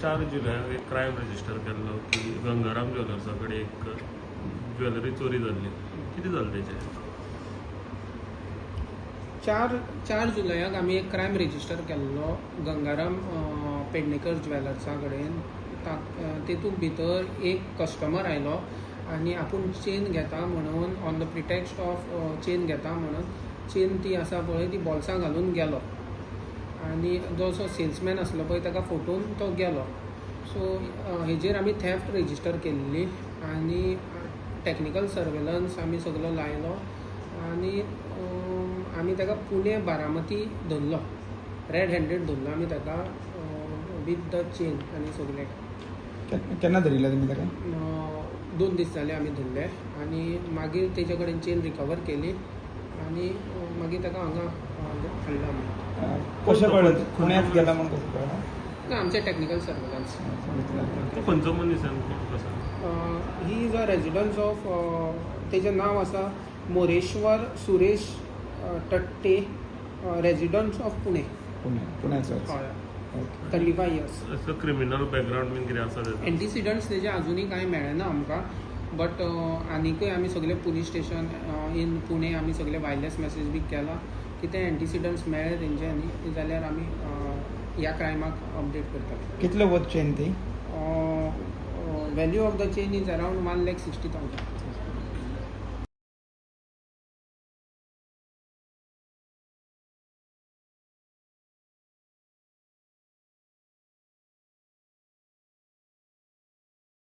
4 जुलयाक एक crime register केल्लो की गंगाराम ज्वेलर्सा कडेन एक ज्वेलरी चोरी जाल्ली. कितें जालें तेचें? 4 जुलयाक आमी एक क्रायम रजिस्टर केल्लो गंगाराम पेडणेकर ज्वेलर्सा कडेन. तेतूंत भितर एक कस्टमर आयलो आनी आपूण चेन घेता म्हणून on the pretext of chain घेता म्हणून चेन ती आसा पळय ती बॉल्सां घालून गेलो आनी जो सेल्समॅन आसलो पळय ताका फटोवन तो गेलो. सो हेजेर आमी थेफ्ट रजिस्टर केल्ली आनी टॅक्निकल सर्वेलन्स आमी सगळो लायलो आनी आमी ताका पुणे बारामती धरलो. रेड हँडेड धरलो आमी ताका वीथ द चेन आनी सगळें. केन्ना धरिल्ले तुमी ताका? 2 दीस जाले आमी धरले आनी मागीर तेजे कडेन चेन रिकवर केली आनी मागीर ताका हांगा हाडलो आमी. कशें कळ्ळें पुण्यात गेला म्हणून कशें कळ्ळें? ना आमचे टॅक्निकल सर्वेलन्स. तो खंयचो मनीस कसो? He is a residence of तेजें नांव आसा मोरेश्वर सुरेश टट्टे, रेजिडन्स ऑफ पुणे. पुण्याचो. हय 35 इयर्स. असो क्रिमिनल बॅकग्रावंड बीन कितें आसा तेजो? एंटिसिडंट्स तेजे अजुनूय कांय मेळना आमकां. बट आनीकूय आमी सगळे पुलीस स्टेशन इन पुणे आमी सगळे वायरलेस मॅसेज बी केला. कितें एंटिसिडंट्स मेळ्ळे तेंचे आनी जाल्यार आमी ह्या क्रायमाक अपडेट करतले. कितले वच चेन ती? Value of the chain is around 1,60,000.